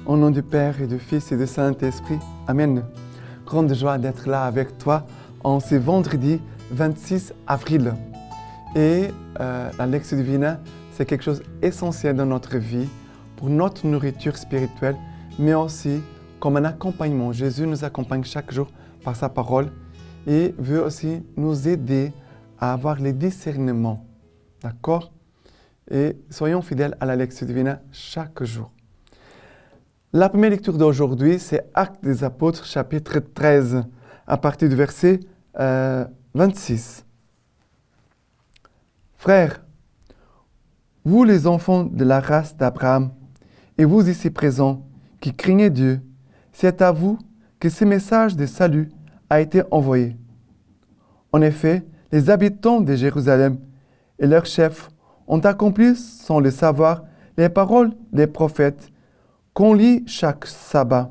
Au nom du Père et du Fils et du Saint-Esprit. Amen. Grande joie d'être là avec toi en ce vendredi 26 avril. Et la lecture divine, c'est quelque chose d'essentiel dans notre vie, pour notre nourriture spirituelle, mais aussi comme un accompagnement. Jésus nous accompagne chaque jour par sa parole et veut aussi nous aider à avoir les discernements. D'accord? Et soyons fidèles à la lecture divine chaque jour. La première lecture d'aujourd'hui, c'est Actes des Apôtres, chapitre 13, à partir du verset 26. Frères, vous les enfants de la race d'Abraham, et vous ici présents, qui craignez Dieu, c'est à vous que ce message de salut a été envoyé. En effet, les habitants de Jérusalem et leurs chefs ont accompli sans le savoir les paroles des prophètes qu'on lit chaque sabbat.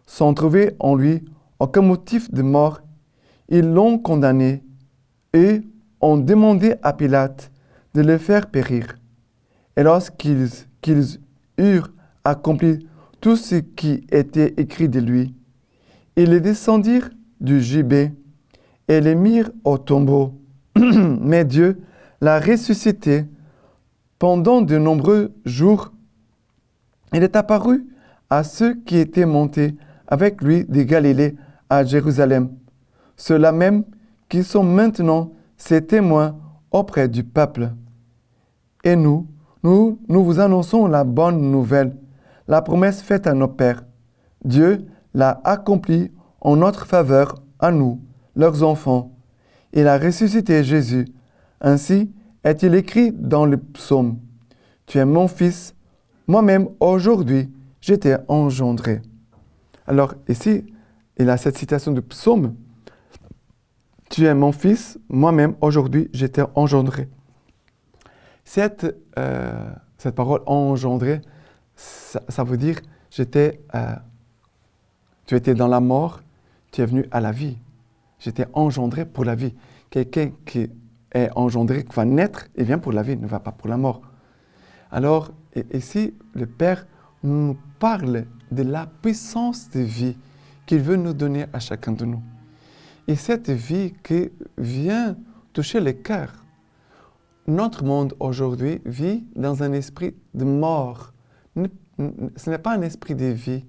Sans trouver en lui aucun motif de mort, ils l'ont condamné et ont demandé à Pilate de le faire périr. Et lorsqu'ils eurent accompli tout ce qui était écrit de lui, ils le descendirent du gibet et le mirent au tombeau. Mais Dieu l'a ressuscité pendant de nombreux jours. Il est apparu à ceux qui étaient montés avec lui de Galilée à Jérusalem, ceux-là même qui sont maintenant ses témoins auprès du peuple. Et nous vous annonçons la bonne nouvelle, la promesse faite à nos pères. Dieu l'a accomplie en notre faveur à nous, leurs enfants. Il a ressuscité Jésus. Ainsi est-il écrit dans le psaume. Tu es mon fils, moi-même aujourd'hui je t'ai engendré. Alors ici, il a cette citation de psaume. Tu es mon fils, moi-même aujourd'hui je t'ai engendré. Cette parole engendré, ça veut dire tu étais dans la mort, tu es venu à la vie. J'étais engendré pour la vie. Quelqu'un qui est engendré, qui va naître, il vient pour la vie, ne va pas pour la mort. Alors, ici, le Père nous parle de la puissance de vie qu'il veut nous donner à chacun de nous. Et cette vie qui vient toucher le cœur. Notre monde aujourd'hui vit dans un esprit de mort. Ce n'est pas un esprit de vie.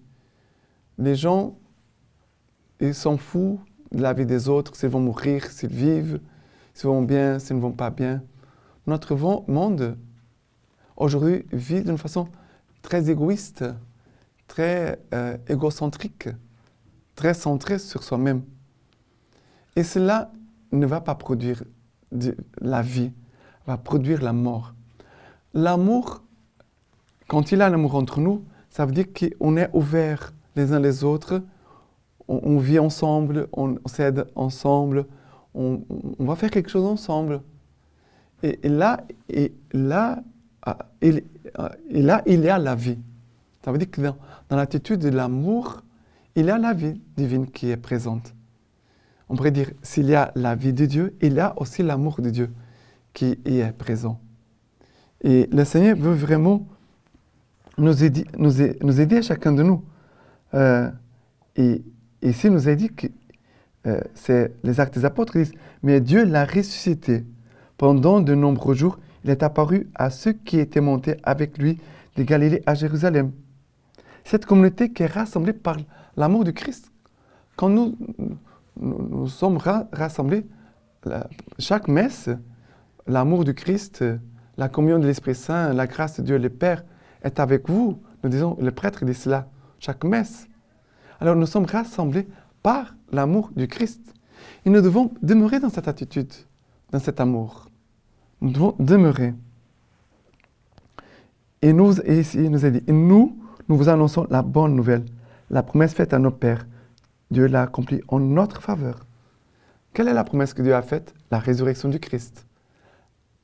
Les gens, ils s'en foutent de la vie des autres, s'ils vont mourir, s'ils vivent, s'ils vont bien, s'ils ne vont pas bien. Notre monde, aujourd'hui, vit d'une façon très égoïste, très égocentrique, très centrée sur soi-même. Et cela ne va pas produire la vie, va produire la mort. L'amour, quand il y a l'amour entre nous, ça veut dire qu'on est ouverts les uns les autres, on vit ensemble, on s'aide ensemble, on va faire quelque chose ensemble. Et là, il y a la vie. Ça veut dire que dans l'attitude de l'amour, il y a la vie divine qui est présente. On pourrait dire, s'il y a la vie de Dieu, il y a aussi l'amour de Dieu qui y est présent. Et le Seigneur veut vraiment nous aider à chacun de nous. Et ici, il nous a dit que c'est les Actes des Apôtres qui disent, mais Dieu l'a ressuscité. Pendant de nombreux jours, il est apparu à ceux qui étaient montés avec lui de Galilée à Jérusalem. Cette communauté qui est rassemblée par l'amour du Christ. Quand nous sommes rassemblés, chaque messe, l'amour du Christ, la communion de l'Esprit Saint, la grâce de Dieu le Père est avec vous. Nous disons, le prêtre dit cela, chaque messe. Alors nous sommes rassemblés par l'amour du Christ. Et nous devons demeurer dans cette attitude, dans cet amour. Nous devons demeurer. Et ici, il nous a dit, nous vous annonçons la bonne nouvelle, la promesse faite à nos pères. Dieu l'a accomplie en notre faveur. Quelle est la promesse que Dieu a faite? La résurrection du Christ.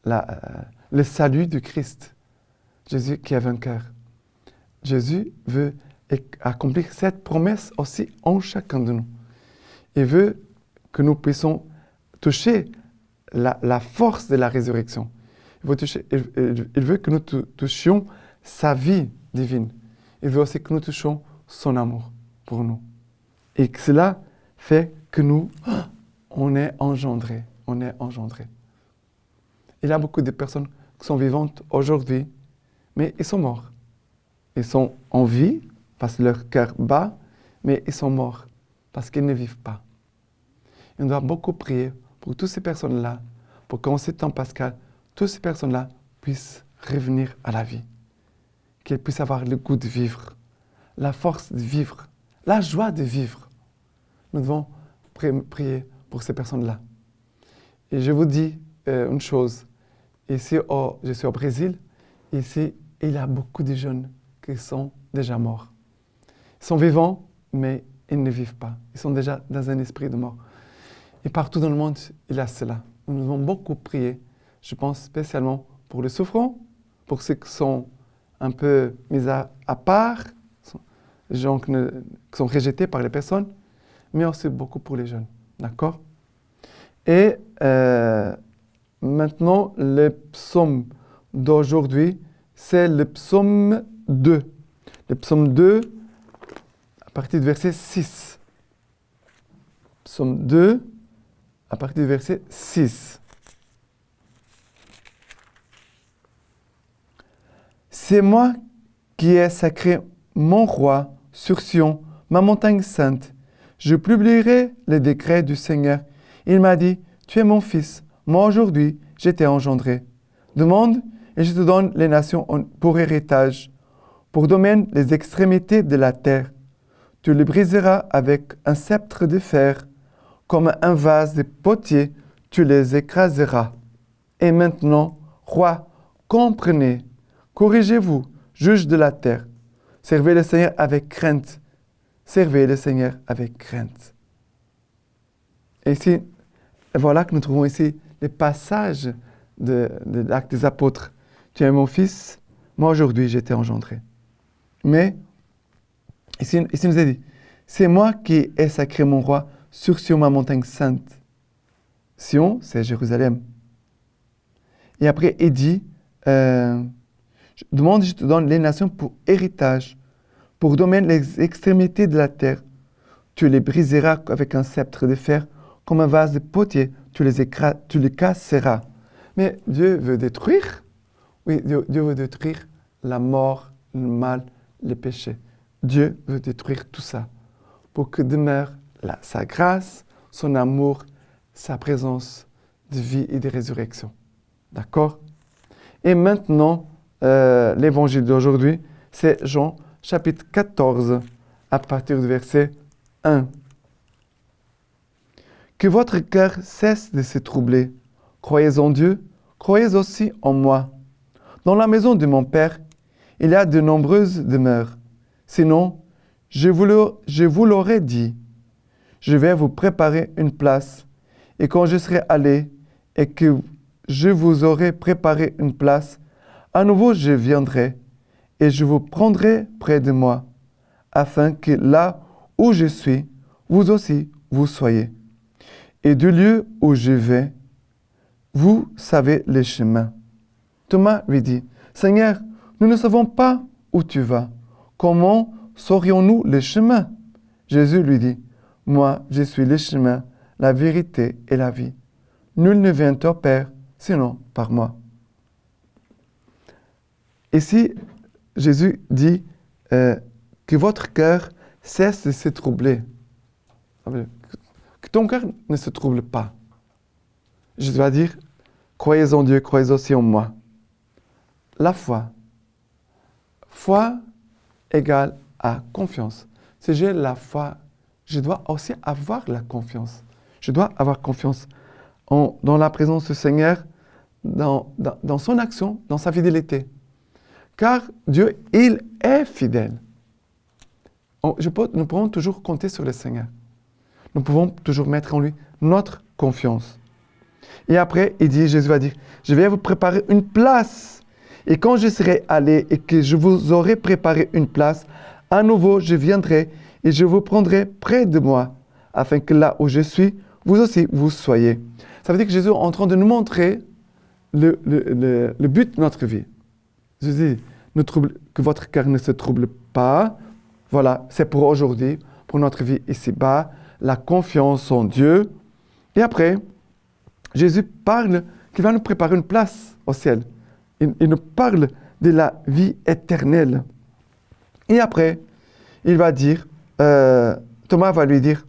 Le salut du Christ. Jésus qui est vainqueur. Jésus veut accomplir cette promesse aussi en chacun de nous. Il veut que nous puissions toucher la force de la résurrection. Il veut que nous touchions sa vie divine. il veut aussi que nous touchions son amour pour nous. Et que cela fait que nous, on est engendrés. Il y a beaucoup de personnes qui sont vivantes aujourd'hui, mais ils sont morts. Ils sont en vie parce que leur cœur bat, mais ils sont morts parce qu'ils ne vivent pas. Et on doit beaucoup prier pour toutes ces personnes-là, pour qu'en ce temps pascal, toutes ces personnes-là puissent revenir à la vie. Qu'elles puissent avoir le goût de vivre, la force de vivre, la joie de vivre. Nous devons prier pour ces personnes-là. Et je vous dis une chose. Ici, je suis au Brésil. Ici, il y a beaucoup de jeunes qui sont déjà morts. Ils sont vivants, mais ils ne vivent pas. Ils sont déjà dans un esprit de mort. Et partout dans le monde, il y a cela. Nous devons beaucoup prier. Je pense spécialement pour les souffrants, pour ceux qui sont un peu mis à part, les gens qui sont rejetés par les personnes, mais aussi beaucoup pour les jeunes. D'accord? Et maintenant, le psaume d'aujourd'hui, c'est le psaume 2. Le psaume 2, à partir du verset 6. Psaume 2, à partir du verset 6. C'est moi qui ai sacré mon roi sur Sion, ma montagne sainte. Je publierai les décrets du Seigneur. Il m'a dit, tu es mon fils. Moi aujourd'hui, je t'ai engendré. Demande et je te donne les nations pour héritage, pour domaine les extrémités de la terre. Tu les briseras avec un sceptre de fer, comme un vase de potier, tu les écraseras. Et maintenant, roi, comprenez, corrigez-vous, juges de la terre. Servez le Seigneur avec crainte. Servez le Seigneur avec crainte. Et ici, voilà que nous trouvons ici les passages de l'Acte des Apôtres. Tu es mon fils, moi aujourd'hui je t'ai engendré. Mais, ici nous est dit, c'est moi qui ai sacré mon roi sur Sion, ma montagne sainte. Sion, c'est Jérusalem. Et après, il dit, demande, je te donne les nations pour héritage, pour domaine les extrémités de la terre. Tu les briseras avec un sceptre de fer, comme un vase de potier, tu les casseras. Mais Dieu veut détruire. Oui, Dieu veut détruire la mort, le mal, le péché. Dieu veut détruire tout ça pour que demeure sa grâce, son amour, sa présence de vie et de résurrection. D'accord? Et maintenant, l'évangile d'aujourd'hui, c'est Jean chapitre 14, à partir du verset 1. Que votre cœur cesse de se troubler. Croyez en Dieu, croyez aussi en moi. Dans la maison de mon Père, il y a de nombreuses demeures. Sinon, je vous l'aurais dit. Je vais vous préparer une place. Et quand je serai allé et que je vous aurai préparé une place, à nouveau je viendrai et je vous prendrai près de moi, afin que là où je suis, vous aussi vous soyez. Et du lieu où je vais, vous savez le chemin. Thomas lui dit, Seigneur, nous ne savons pas où tu vas. Comment saurions-nous le chemin? Jésus lui dit, moi, je suis le chemin, la vérité et la vie. Nul ne vient au Père, sinon par moi. Ici, Jésus dit que votre cœur cesse de se troubler. Que ton cœur ne se trouble pas. Je dois dire, croyez en Dieu, croyez aussi en moi. La foi. Foi égale à confiance. Si j'ai la foi, je dois aussi avoir la confiance. Je dois avoir confiance dans la présence du Seigneur, dans son action, dans sa fidélité. Car Dieu, il est fidèle. Nous pouvons toujours compter sur le Seigneur. Nous pouvons toujours mettre en lui notre confiance. Et après, Jésus va dire, je vais vous préparer une place. Et quand je serai allé et que je vous aurai préparé une place, à nouveau je viendrai et je vous prendrai près de moi, afin que là où je suis, vous aussi vous soyez. Ça veut dire que Jésus est en train de nous montrer le but de notre vie. Jésus dit, que votre cœur ne se trouble pas. Voilà, c'est pour aujourd'hui, pour notre vie ici-bas, la confiance en Dieu. Et après, Jésus parle qu'il va nous préparer une place au ciel. Il nous parle de la vie éternelle. Et après, il va dire, Thomas va lui dire,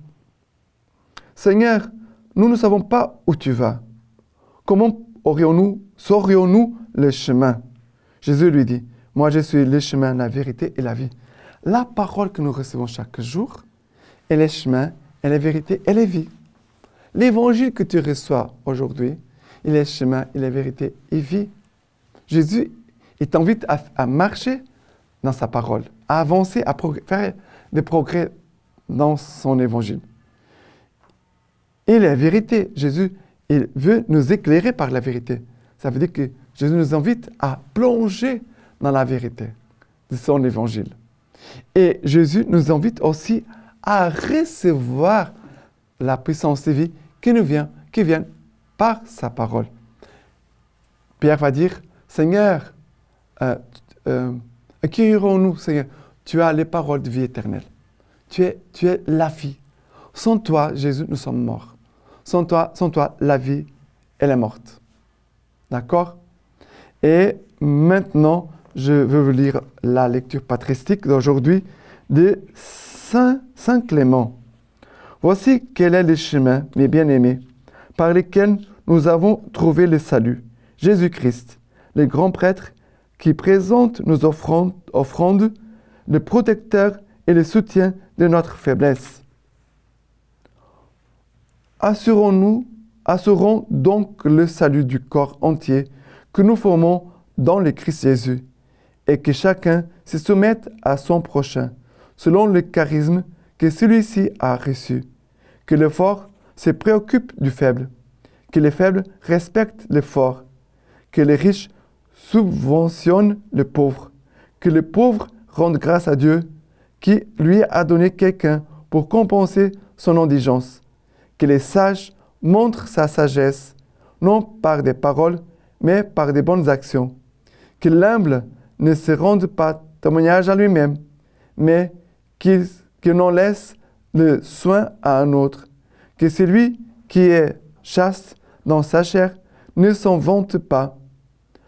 Seigneur, nous ne savons pas où tu vas. Comment saurions-nous le chemin? Jésus lui dit, moi je suis le chemin, la vérité et la vie. La parole que nous recevons chaque jour est le chemin, est la vérité et la vie. L'évangile que tu reçois aujourd'hui, il est le chemin, il est la vérité et vie. Jésus, il t'invite à marcher dans sa parole, à avancer, à faire des progrès dans son évangile. Et la vérité, Jésus, il veut nous éclairer par la vérité. Ça veut dire que Jésus nous invite à plonger dans la vérité de son évangile. Et Jésus nous invite aussi à recevoir la puissance de vie qui vient par sa parole. Pierre va dire, Seigneur, à qui irons-nous, Seigneur? Tu as les paroles de vie éternelle. Tu es la vie. Sans toi, Jésus, nous sommes morts. Sans toi, la vie, elle est morte. D'accord? Et maintenant, je veux vous lire la lecture patristique d'aujourd'hui de Saint Clément. Voici quel est le chemin, mes bien-aimés, par lesquels nous avons trouvé le salut. Jésus-Christ, le grand prêtre qui présente nos offrandes, le protecteur et le soutien de notre faiblesse. Assurons donc le salut du corps entier que nous formons dans le Christ Jésus, et que chacun se soumette à son prochain, selon le charisme que celui-ci a reçu. Que le fort se préoccupe du faible, que les faibles respectent les forts, que les riches subventionnent les pauvres, que les pauvres rendent grâce à Dieu, qui lui a donné quelqu'un pour compenser son indigence. Que les sages montrent sa sagesse, non par des paroles, mais par des bonnes actions. Que l'humble ne se rende pas témoignage à lui-même, mais qu'il n'en laisse le soin à un autre. Que celui qui est chaste dans sa chair ne s'en vante pas,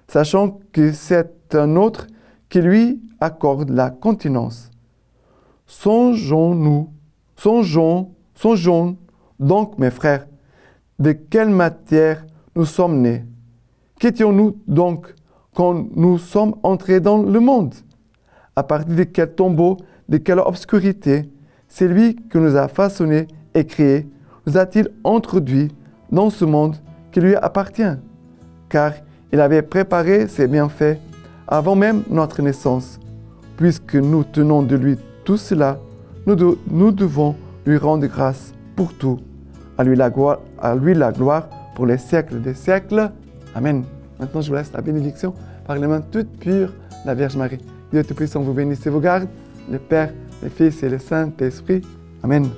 sachant que c'est un autre qui lui accorde la continence. Songeons donc, mes frères, de quelle matière nous sommes nés? Qu'étions-nous donc quand nous sommes entrés dans le monde? À partir de quel tombeau, de quelle obscurité, celui qui nous a façonnés et créés, nous a-t-il introduits dans ce monde qui lui appartient? Car il avait préparé ses bienfaits avant même notre naissance. Puisque nous tenons de lui tout cela, nous devons lui rendre grâce pour tout. À lui la gloire pour les siècles des siècles. Amen. Maintenant, je vous laisse la bénédiction par les mains toutes pures de la Vierge Marie. Dieu Tout-Puissant vous bénisse et vous garde, le Père, le Fils et le Saint-Esprit. Amen.